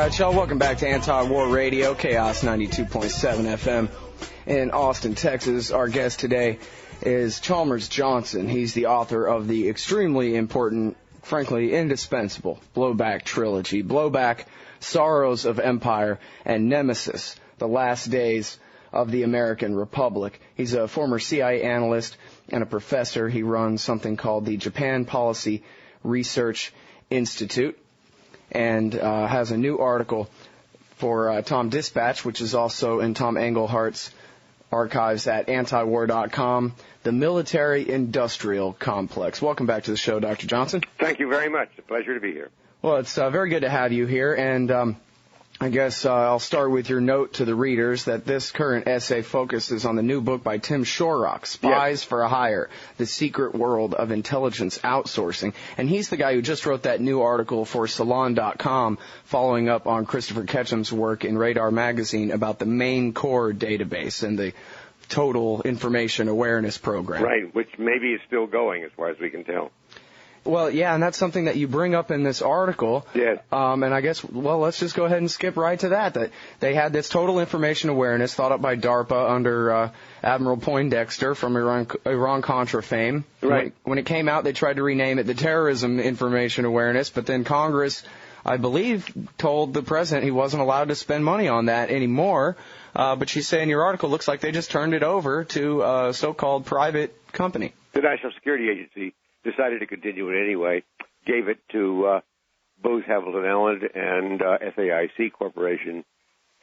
right, y'all. Welcome back to Anti-War Radio, Chaos 92.7 FM in Austin, Texas. Our guest today is Chalmers Johnson. He's the author of the extremely important, frankly indispensable, Blowback Trilogy. Blowback, Sorrows of Empire, and Nemesis, The Last Days of the American Republic. He's a former CIA analyst and a professor. He runs something called the Japan Policy Research Institute, and has a new article for Tom Dispatch, which is also in Tom Englehart's archives at antiwar.com, the military-industrial complex. Welcome back to the show, Dr. Johnson. Thank you very much. It's a pleasure to be here. Well, it's very good to have you here, and I guess I'll start with your note to the readers that this current essay focuses on the new book by Tim Shorrock, Spies for Hire, The Secret World of Intelligence Outsourcing. And he's the guy who just wrote that new article for Salon.com, following up on Christopher Ketchum's work in Radar Magazine about the main core database and the Total Information Awareness Program. Right, which maybe is still going as far as we can tell. Well, yeah, and that's something that you bring up in this article. Yes. And I guess, well, let's just go ahead and skip right to that. That they had this total information awareness thought up by DARPA under Admiral Poindexter from Iran-Contra fame. Right. When it came out, they tried to rename it the Terrorism Information Awareness, but then Congress, I believe, told the president he wasn't allowed to spend money on that anymore. But you say in your article, looks like they just turned it over to a so-called private company. The National Security Agency decided to continue it anyway, gave it to Booz Hamilton Allen and SAIC Corporation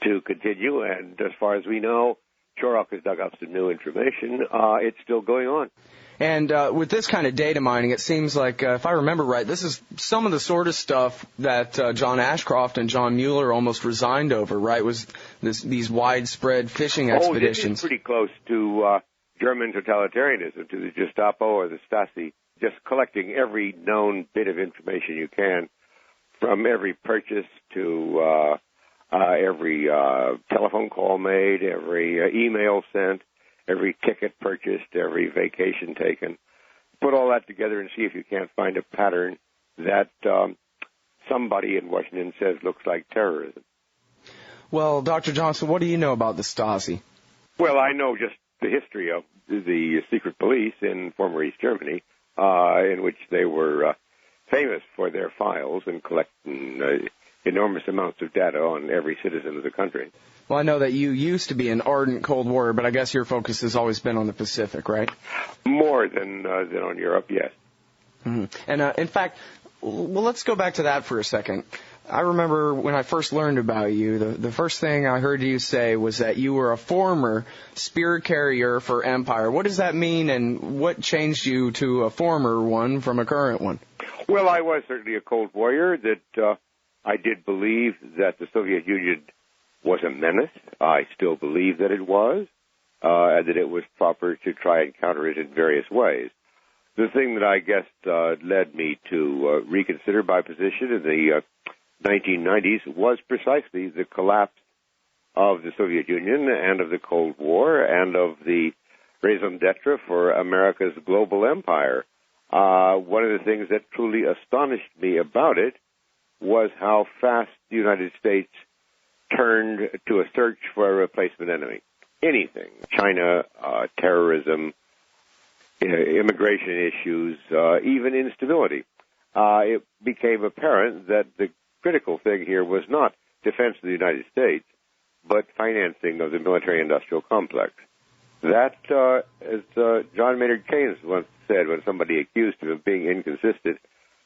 to continue, and as far as we know, Shorrock has dug up some new information. It's still going on. And with this kind of data mining, it seems like, if I remember right, this is some of the sort of stuff that John Ashcroft and John Mueller almost resigned over, right, was these widespread fishing expeditions. This is pretty close to German totalitarianism, to the Gestapo or the Stasi, just collecting every known bit of information you can, from every purchase to every telephone call made, every email sent, every ticket purchased, every vacation taken. Put all that together and see if you can't find a pattern that somebody in Washington says looks like terrorism. Well, Dr. Johnson, what do you know about the Stasi? Well, I know just the history of the secret police in former East Germany, in which they were famous for their files and collecting enormous amounts of data on every citizen of the country. Well, I know that you used to be an ardent Cold Warrior, but I guess your focus has always been on the Pacific, right? More than on Europe, yes. Mm-hmm. And in fact, well, let's go back to that for a second. I remember when I first learned about you, the first thing I heard you say was that you were a former spear carrier for Empire. What does that mean, and what changed you to a former one from a current one? Well, I was certainly a Cold Warrior, that I did believe that the Soviet Union was a menace. I still believe that it was, and that it was proper to try and counter it in various ways. The thing that I guess led me to reconsider my position in the 1990s was precisely the collapse of the Soviet Union and of the Cold War and of the raison d'etre for America's global empire. One of the things that truly astonished me about it was how fast the United States turned to a search for a replacement enemy. Anything. China, terrorism, immigration issues, even instability. It became apparent that the critical thing here was not defense of the United States, but financing of the military-industrial complex. That, as John Maynard Keynes once said when somebody accused him of being inconsistent,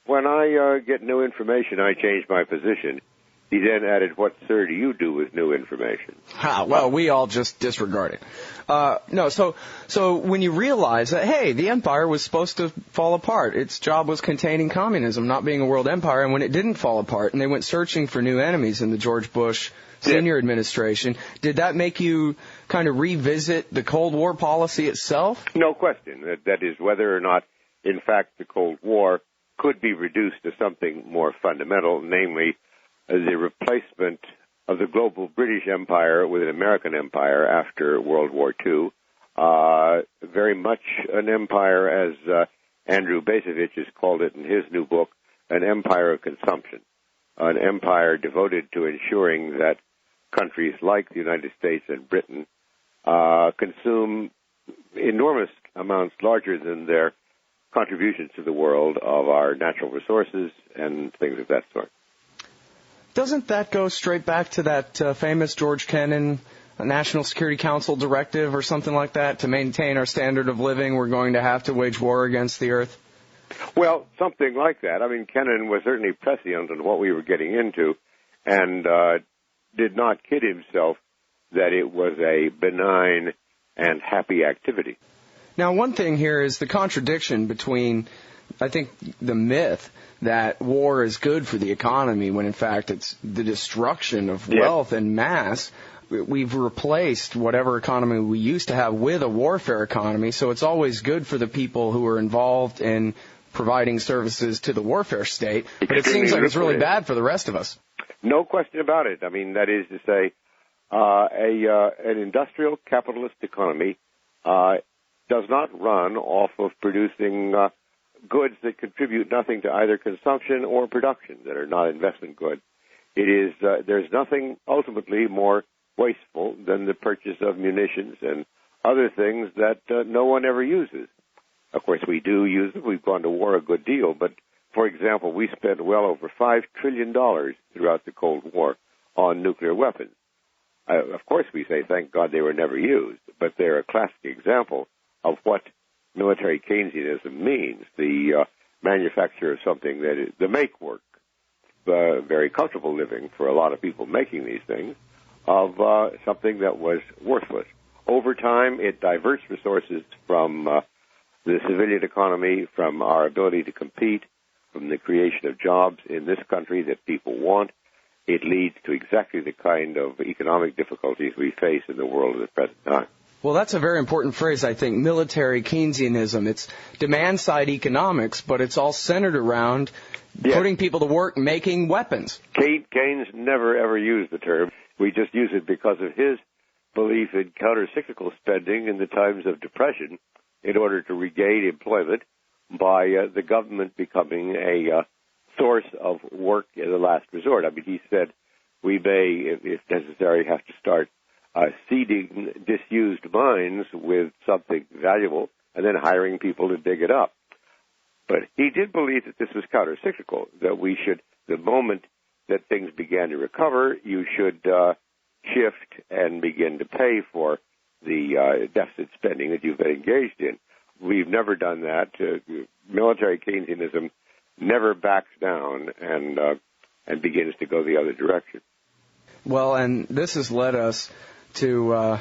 when I get new information, I change my position. He then added, what, sir, do you do with new information? Well, we all just disregard it. So when you realize that, hey, the empire was supposed to fall apart. Its job was containing communism, not being a world empire. And when it didn't fall apart and they went searching for new enemies in the George Bush Senior administration, did that make you kind of revisit the Cold War policy itself? No question. That is, whether or not, in fact, the Cold War could be reduced to something more fundamental, namely the replacement of the global British Empire with an American empire after World War II. Very much an empire, as Andrew Bacevich has called it in his new book, an empire of consumption. an empire devoted to ensuring that countries like the United States and Britain consume enormous amounts larger than their contributions to the world of our natural resources and things of that sort. Doesn't that go straight back to that famous George Kennan National Security Council directive or something like that? To maintain our standard of living, we're going to have to wage war against the earth? Well, something like that. I mean, Kennan was certainly prescient on what we were getting into and did not kid himself that it was a benign and happy activity. Now, one thing here is the contradiction between, I think, the myth that war is good for the economy when, in fact, it's the destruction of wealth and mass. We've replaced whatever economy we used to have with a warfare economy, so it's always good for the people who are involved in providing services to the warfare state, but it seems like it's really bad for the rest of us. No question about it. I mean, that is to say, an industrial capitalist economy does not run off of producing goods that contribute nothing to either consumption or production, that are not investment goods. It is there's nothing ultimately more wasteful than the purchase of munitions and other things that no one ever uses. Of course, we do use them. We've gone to war a good deal, but for example, we spent well over $5 trillion throughout the Cold War on nuclear weapons. Of course, we say, thank God they were never used, but they're a classic example of what military Keynesianism means, the manufacture of something that is the make work, very comfortable living for a lot of people making these things, of something that was worthless. Over time, it diverts resources from the civilian economy, from our ability to compete, from the creation of jobs in this country that people want. It leads to exactly the kind of economic difficulties we face in the world at the present time. Well, that's a very important phrase, I think, military Keynesianism. It's demand-side economics, but it's all centered around putting people to work making weapons. Keynes never, ever used the term. We just use it because of his belief in counter-cyclical spending in the times of depression in order to regain employment by the government becoming a source of work in the last resort. I mean, he said we may, if necessary, have to start seeding disused mines with something valuable and then hiring people to dig it up. But he did believe that this was counter-cyclical, that we should, the moment that things began to recover, you should shift and begin to pay for the deficit spending that you've been engaged in. We've never done that. Military Keynesianism never backs down and begins to go the other direction. Well, and this has led us to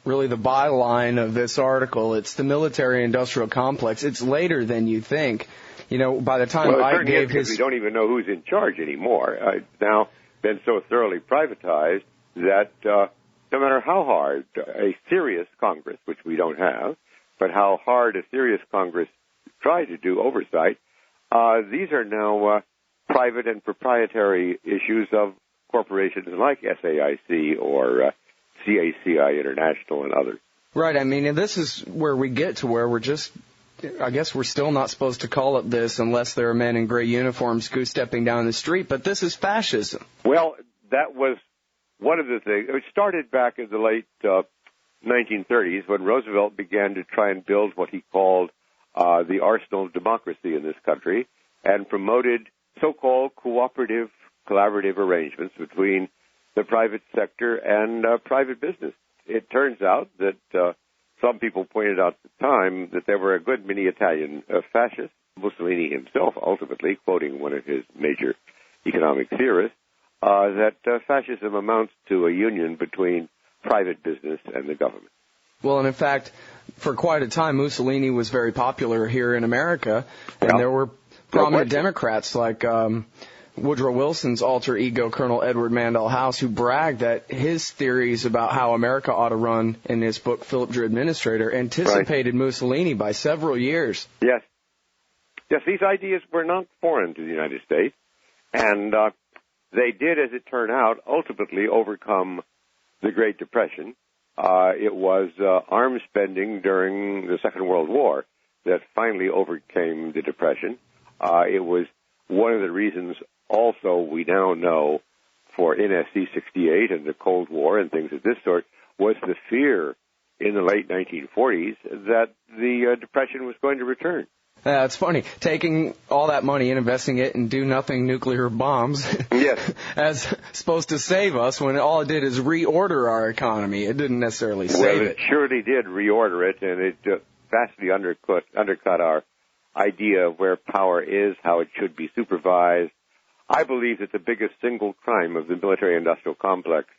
really the byline of this article. It's the military-industrial complex. It's later than you think. You know, by the time I gave his... We don't even know who's in charge anymore. It's now been so thoroughly privatized that no matter how hard a serious Congress, which we don't have, but how hard a serious Congress tried to do oversight, these are now private and proprietary issues of corporations like SAIC or CACI International and others. Right. I mean, and this is where we get to where we're just, I guess we're still not supposed to call it this unless there are men in gray uniforms goose-stepping down the street, but this is fascism. Well, that was one of the things. It started back in the late 1930s when Roosevelt began to try and build what he called the arsenal of democracy in this country and promoted so-called cooperative, collaborative arrangements between the private sector and private business. It turns out that some people pointed out at the time that there were a good many Italian fascists, Mussolini himself ultimately, quoting one of his major economic theorists, that fascism amounts to a union between private business and the government. Well, and in fact, for quite a time, Mussolini was very popular here in America, and there were prominent Democrats like Woodrow Wilson's alter ego, Colonel Edward Mandell House, who bragged that his theories about how America ought to run in his book, Philip Drew Administrator, anticipated Mussolini by several years. Yes. Yes, these ideas were not foreign to the United States, and they did, as it turned out, ultimately overcome the Great Depression. It was arms spending during the Second World War that finally overcame the Depression. It was one of the reasons also we now know for NSC 68 and the Cold War and things of this sort was the fear in the late 1940s that the Depression was going to return. It's funny, taking all that money and investing it in do-nothing nuclear bombs yes. as supposed to save us when all it did is reorder our economy. It didn't necessarily save it surely did reorder it, and it vastly undercut our idea of where power is, how it should be supervised. I believe that the biggest single crime of the military-industrial complex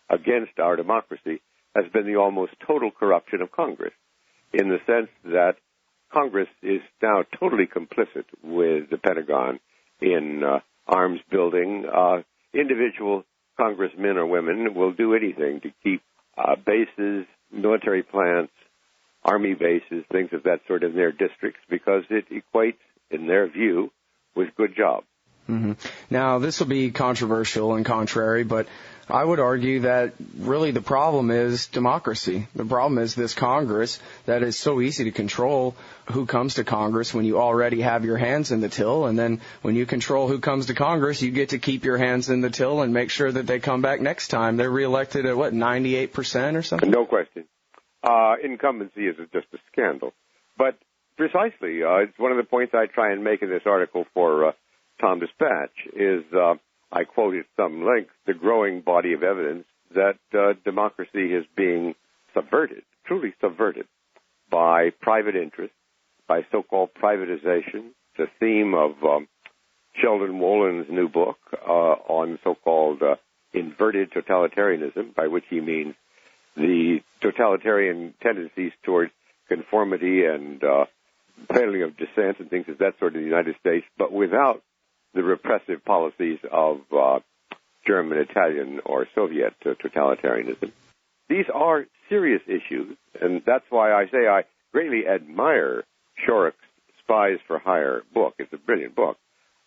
against our democracy has been the almost total corruption of Congress, in the sense that Congress is now totally complicit with the Pentagon in arms building. Individual congressmen or women will do anything to keep bases, military plants, army bases, things of that sort in their districts because it equates, in their view, with good jobs. Mm-hmm. Now, this will be controversial and contrary, but I would argue that really the problem is democracy. The problem is this Congress that is so easy to control who comes to Congress when you already have your hands in the till, and then when you control who comes to Congress, you get to keep your hands in the till and make sure that they come back next time. They're reelected at, 98% or something? No question. Incumbency is just a scandal. But precisely, it's one of the points I try and make in this article for Tom Dispatch is, I quote at some length, the growing body of evidence that democracy is being subverted, truly subverted, by private interest, by so-called privatization, the theme of Sheldon Wollen's new book on so-called inverted totalitarianism, by which he means the totalitarian tendencies towards conformity and failing of dissent and things of that sort in the United States, but without the repressive policies of German, Italian, or Soviet totalitarianism. These are serious issues, and that's why I say I greatly admire Shorek's Spies for Hire book. It's a brilliant book,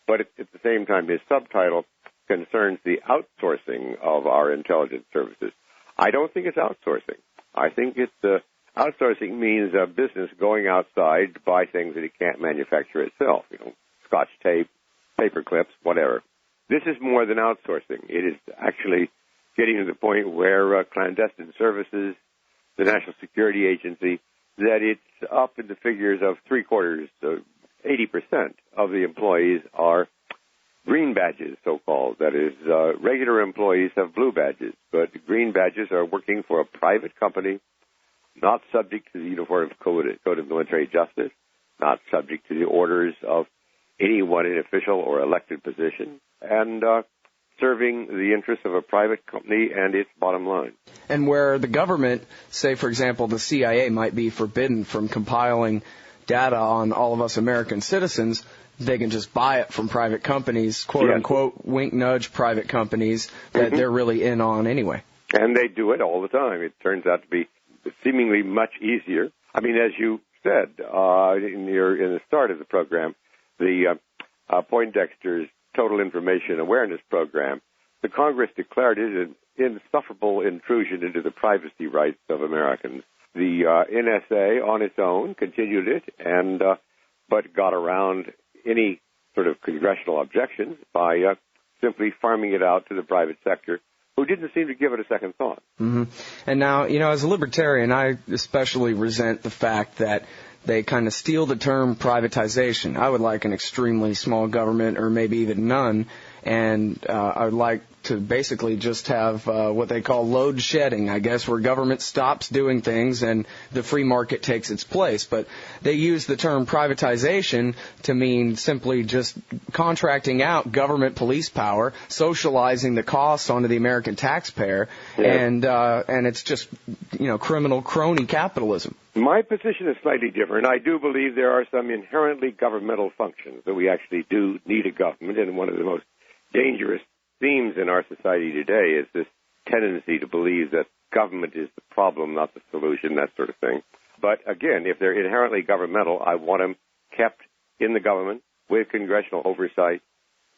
but at the same time his subtitle concerns the outsourcing of our intelligence services. I don't think it's outsourcing. I think it's outsourcing means a business going outside to buy things that it can't manufacture itself, Scotch tape, paper clips, whatever. This is more than outsourcing. It is actually getting to the point where clandestine services, the National Security Agency, that it's up in the figures of 80% of the employees are green badges, so-called. That is, regular employees have blue badges, but green badges are working for a private company, not subject to the Uniform Code of Military Justice, not subject to the orders of anyone in official or elected position, and serving the interests of a private company and its bottom line. And where the government, say, for example, the CIA might be forbidden from compiling data on all of us American citizens, they can just buy it from private companies, quote-unquote, wink-nudge private companies that they're really in on anyway. And they do it all the time. It turns out to be seemingly much easier. I mean, as you said in the start of the program, the Poindexter's Total Information Awareness Program, the Congress declared it an insufferable intrusion into the privacy rights of Americans. The NSA on its own continued it, and but got around any sort of congressional objections by simply farming it out to the private sector, who didn't seem to give it a second thought. Mm-hmm. And now, as a libertarian, I especially resent the fact that they kind of steal the term privatization. I would like an extremely small government or maybe even none, and I would like to basically just have what they call load shedding, I guess, where government stops doing things and the free market takes its place. But they use the term privatization to mean simply just contracting out government police power, socializing the costs onto the American taxpayer, and it's just, criminal crony capitalism. My position is slightly different. I do believe there are some inherently governmental functions that we actually do need a government, and one of the most dangerous themes in our society today is this tendency to believe that government is the problem, not the solution, that sort of thing. But again, if they're inherently governmental, I want them kept in the government with congressional oversight,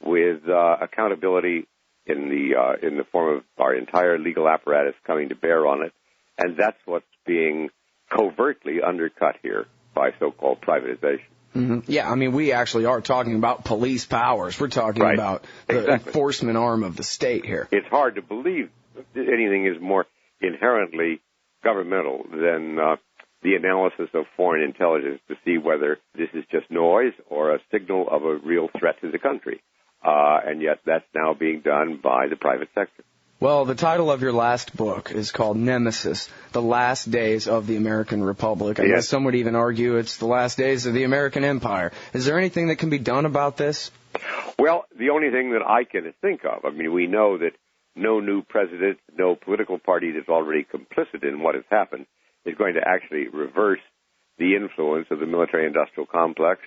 with accountability in the form of our entire legal apparatus coming to bear on it, and that's what's being covertly undercut here by so-called privatization. Mm-hmm. Yeah, I mean, we actually are talking about police powers. We're talking about the enforcement arm of the state here. It's hard to believe anything is more inherently governmental than the analysis of foreign intelligence to see whether this is just noise or a signal of a real threat to the country. And yet that's now being done by the private sector. Well, the title of your last book is called Nemesis, The Last Days of the American Republic. I guess some would even argue it's the last days of the American Empire. Is there anything that can be done about this? Well, the only thing that I can think of, I mean, we know that no new president, no political party that's already complicit in what has happened is going to actually reverse the influence of the military-industrial complex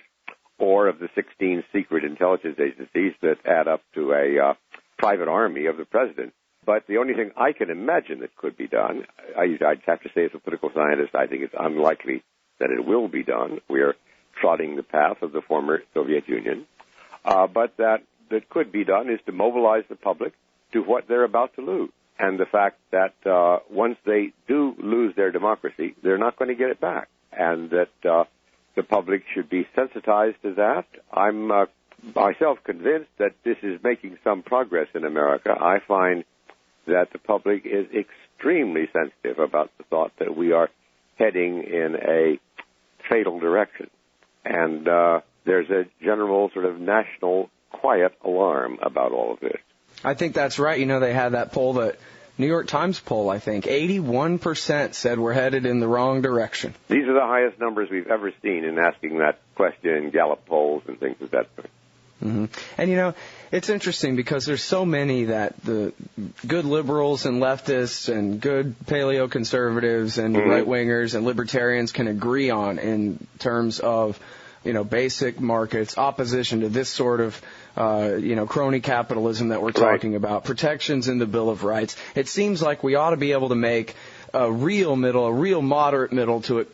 or of the 16 secret intelligence agencies that add up to a private army of the president. But the only thing I can imagine that could be done, I'd have to say as a political scientist, I think it's unlikely that it will be done. We are trotting the path of the former Soviet Union. But that could be done is to mobilize the public to what they're about to lose. And the fact that once they do lose their democracy, they're not going to get it back. And that the public should be sensitized to that. I'm myself convinced that this is making some progress in America. I find that the public is extremely sensitive about the thought that we are heading in a fatal direction. And there's a general sort of national quiet alarm about all of this. I think that's right. You know, they had that poll, that New York Times poll, I think. 81% said we're headed in the wrong direction. These are the highest numbers we've ever seen in asking that question in Gallup polls and things of that sort. Mm-hmm. And, you know, it's interesting because there's so many that the good liberals and leftists and good paleo-conservatives and right-wingers and libertarians can agree on in terms of, you know, basic markets, opposition to this sort of, crony capitalism that we're talking about, protections in the Bill of Rights. It seems like we ought to be able to make a real middle, a real moderate middle to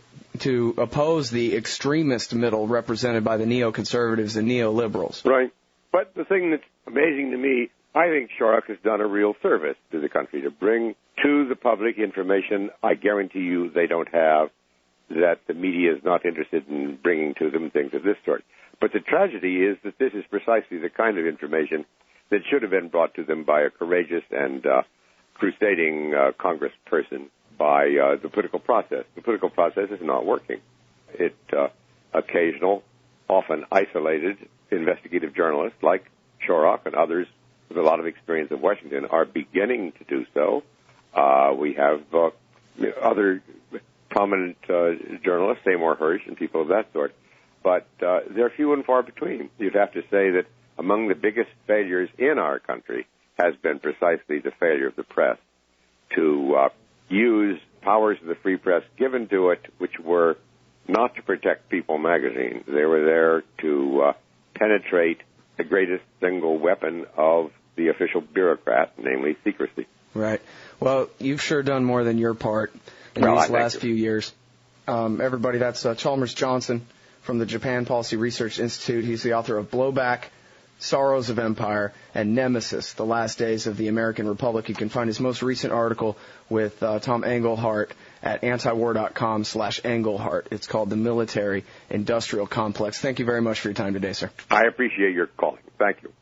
oppose the extremist middle represented by the neoconservatives and neoliberals. Right. But the thing that's amazing to me, I think Shorrock has done a real service to the country to bring to the public information I guarantee you they don't have, that the media is not interested in bringing to them, things of this sort. But the tragedy is that this is precisely the kind of information that should have been brought to them by a courageous and crusading congressperson, by the political process. The political process is not working. Occasional, often isolated investigative journalists like Shorrock and others with a lot of experience in Washington are beginning to do so. We have other prominent journalists, Seymour Hersh and people of that sort, but they're few and far between. You'd have to say that among the biggest failures in our country has been precisely the failure of the press to use powers of the free press given to it, which were not to protect People magazine. They were there to penetrate the greatest single weapon of the official bureaucrat, namely secrecy. Right. Well, you've sure done more than your part in these last few years. Everybody, that's Chalmers Johnson from the Japan Policy Research Institute. He's the author of Blowback, Sorrows of Empire, and Nemesis, The Last Days of the American Republic. You can find his most recent article with Tom Engelhardt at antiwar.com/Engelhardt. It's called The Military Industrial Complex. Thank you very much for your time today, sir. I appreciate your calling. Thank you.